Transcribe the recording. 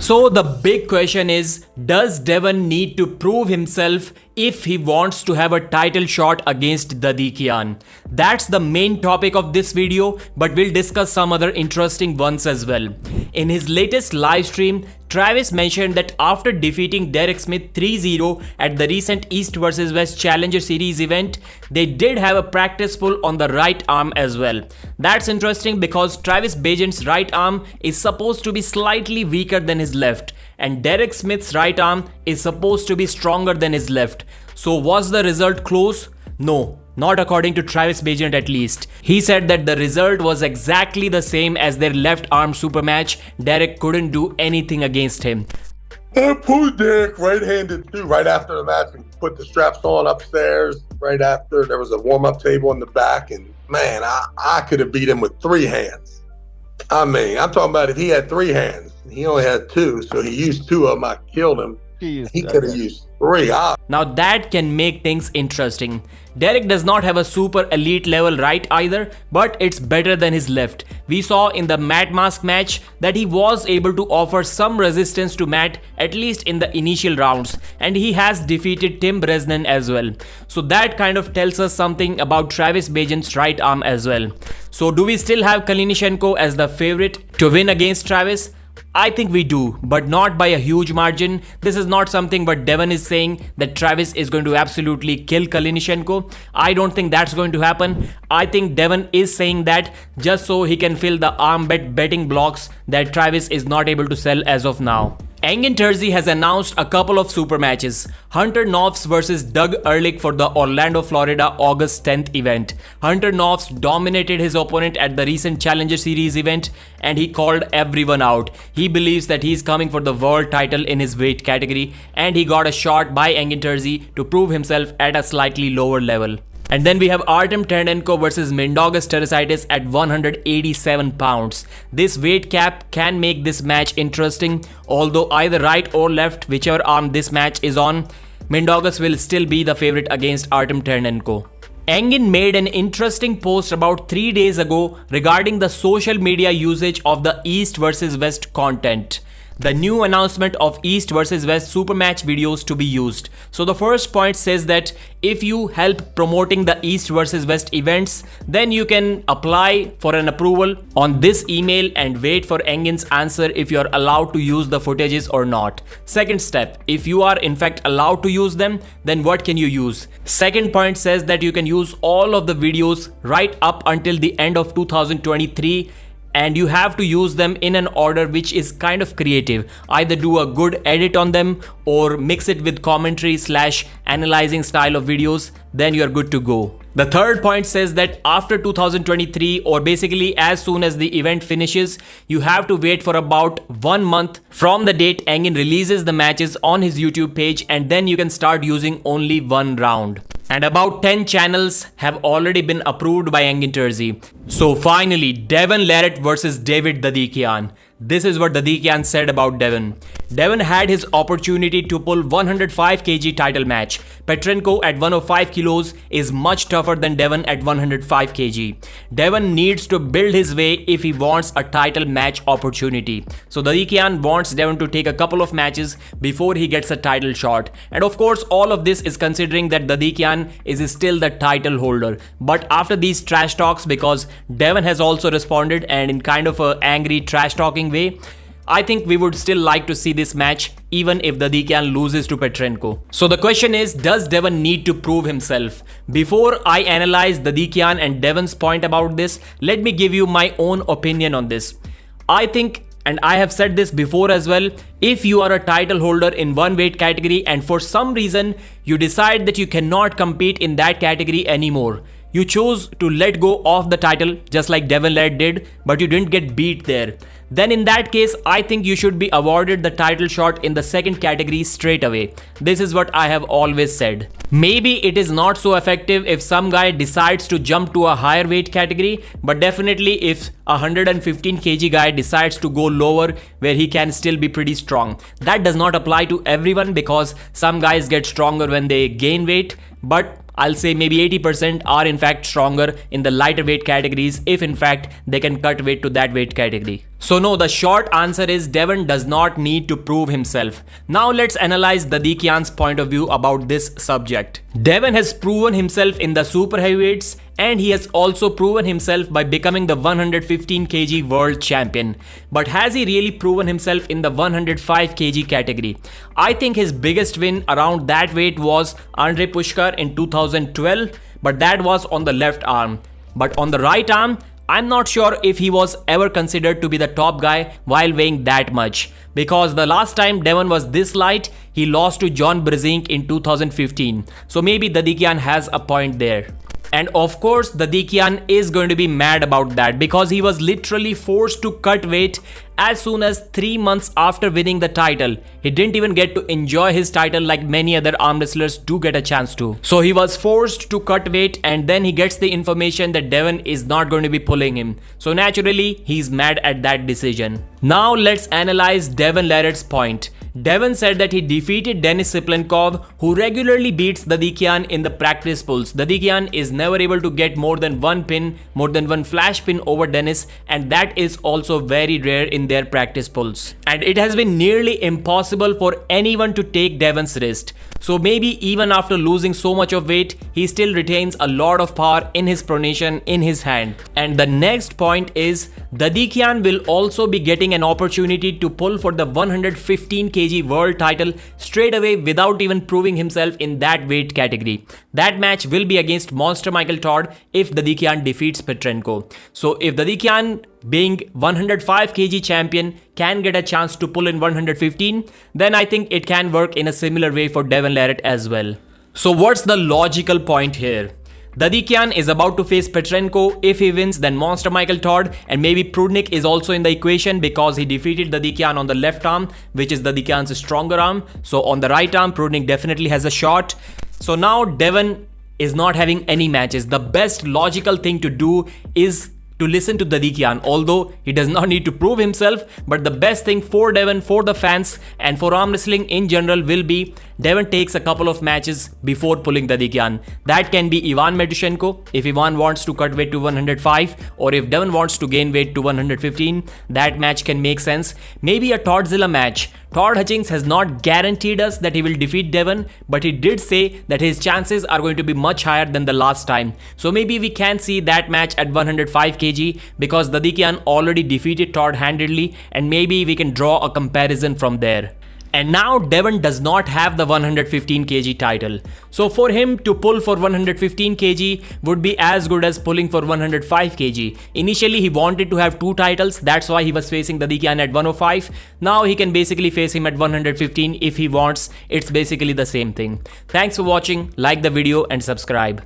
So the big question is, does Devon need to prove himself if he wants to have a title shot against Dadikyan? That's the main topic of this video, but we'll discuss some other interesting ones as well. In his latest live stream, Travis mentioned that after defeating Derek Smith 3-0 at the recent East vs West Challenger Series event, they did have a practice pull on the right arm as well. That's interesting because Travis Bagent's right arm is supposed to be slightly weaker than his left, and Derek Smith's right arm is supposed to be stronger than his left. So was the result close? No. Not according to Travis Bagent at least. He said that the result was exactly the same as their left arm super match. Derek couldn't do anything against him. I pulled Derek right-handed too, right after the match, and put the straps on upstairs. Right after, there was a warm-up table in the back, and man, I could have beat him with 3 hands. I mean, I'm talking about if he had 3 hands. He only had 2, so he used 2 of them. I killed him. He could have used 3. Now that can make things interesting. Derek does not have a super elite level right either, but it's better than his left. We saw in the Matt Mask match that he was able to offer some resistance to Matt, at least in the initial rounds, and he has defeated Tim Bresnan as well. So that kind of tells us something about Travis Bagent's right arm as well. So do we still have Kalinichenko as the favorite to win against Travis? I think we do, but not by a huge margin. This is not something but Devon is saying that Travis is going to absolutely kill Kalinichenko. I don't think that's going to happen. I think Devon is saying that just so he can fill the arm betting blocks that Travis is not able to sell as of now. Engin has announced a couple of super matches. Hunter Knopfs vs Doug Ehrlich for the Orlando, Florida August 10th event. Hunter Knopfs dominated his opponent at the recent Challenger Series event and he called everyone out. He believes that he's coming for the world title in his weight category and he got a shot by Engin to prove himself at a slightly lower level. And then we have Artem Ternenko vs Mindaugas Teresitis at 187 pounds. This weight cap can make this match interesting, although either right or left, whichever arm this match is on, Mindaugas will still be the favorite against Artem Ternenko. Engin made an interesting post about 3 days ago regarding the social media usage of the East vs West content. The new announcement of East vs West super match videos to be used. So the first point says that if you help promoting the East vs West events, then you can apply for an approval on this email and wait for Engin's answer if you are allowed to use the footages or not. Second step, if you are in fact allowed to use them, then what can you use? Second point says that you can use all of the videos right up until the end of 2023. And you have to use them in an order which is kind of creative. Either do a good edit on them or mix it with commentary / analyzing style of videos, then you're good to go. The third point says that after 2023 or basically as soon as the event finishes, you have to wait for about 1 month from the date Engin releases the matches on his YouTube page and then you can start using only 1 round. And about 10 channels have already been approved by Engin. So finally, Devon Larratt vs David Dadikyan. This is what Dadikyan said about Devon. Devon had his opportunity to pull 105 kg title match. Petrenko at 105 kilos is much tougher than Devon at 105 kg. Devon needs to build his way if he wants a title match opportunity. So Dadikyan wants Devon to take a couple of matches before he gets a title shot. And of course, all of this is considering that Dadikyan is still the title holder. But after these trash talks, because Devon has also responded and in kind of an angry trash talking way, I think we would still like to see this match even if Dadikyan loses to Petrenko. So the question is, does Devon need to prove himself? Before I analyze Dadikyan and Devon's point about this, let me give you my own opinion on this. I think, and I have said this before as well, if you are a title holder in one weight category and for some reason you decide that you cannot compete in that category anymore, you chose to let go of the title just like Devon Larratt did, but you didn't get beat there, then in that case, I think you should be awarded the title shot in the second category straight away. This is what I have always said. Maybe it is not so effective if some guy decides to jump to a higher weight category, but definitely if a 115 kg guy decides to go lower where he can still be pretty strong. That does not apply to everyone because some guys get stronger when they gain weight, but I'll say maybe 80% are in fact stronger in the lighter weight categories if in fact they can cut weight to that weight category. So no, the short answer is Devon does not need to prove himself. Now let's analyze Dadikyan's point of view about this subject. Devon has proven himself in the super heavyweights, and he has also proven himself by becoming the 115 kg world champion. But has he really proven himself in the 105 kg category? I think his biggest win around that weight was Andre Pushkar in 2012, but that was on the left arm. But on the right arm, I'm not sure if he was ever considered to be the top guy while weighing that much, because the last time Devon was this light, he lost to John Brzezinski in 2015. So maybe Dadikyan has a point there. And of course, Dadikyan is going to be mad about that, because he was literally forced to cut weight as soon as 3 months after winning the title. He didn't even get to enjoy his title like many other arm wrestlers do get a chance to. So he was forced to cut weight, and then he gets the information that Devon is not going to be pulling him. So naturally, he's mad at that decision. Now let's analyze Devon Larratt's point. Devon said that he defeated Denis Siplenkov, who regularly beats Dadikyan in the practice pulls. Dadikyan is never able to get more than one pin, more than one flash pin over Denis, and that is also very rare in their practice pulls. And it has been nearly impossible for anyone to take Devon's wrist. So maybe even after losing so much of weight, he still retains a lot of power in his pronation, in his hand. And the next point is, Dadikyan will also be getting an opportunity to pull for the 115 kg world title straight away without even proving himself in that weight category. That match will be against Monster Michael Todd if Dadikyan defeats Petrenko. So if Dadikyan, being 105 kg champion, can get a chance to pull in 115, then I think it can work in a similar way for Devon Larratt as well. So what's the logical point here? Dadikyan is about to face Petrenko. If he wins, then Monster Michael Todd, and maybe Prudnik is also in the equation because he defeated Dadikyan on the left arm, which is Dadikyan's stronger arm. So on the right arm, Prudnik definitely has a shot. So now Devon is not having any matches. The best logical thing to do is to listen to Dadikyan, although he does not need to prove himself. But the best thing for Devon, for the fans, and for arm wrestling in general will be Devon takes a couple of matches before pulling Dadikyan. That can be Ivan Matyushenko if Ivan wants to cut weight to 105, or if Devon wants to gain weight to 115, that match can make sense. Maybe a Toddzilla match. Todd Hutchings has not guaranteed us that he will defeat Devon, but he did say that his chances are going to be much higher than the last time. So maybe we can see that match at 105 kg because Dadikyan already defeated Todd handedly, and maybe we can draw a comparison from there. And now Devon does not have the 115 kg title. So for him to pull for 115 kg would be as good as pulling for 105 kg. Initially he wanted to have two titles, that's why he was facing Dadikyan at 105. Now he can basically face him at 115 if he wants. It's basically the same thing. Thanks for watching, like the video and subscribe.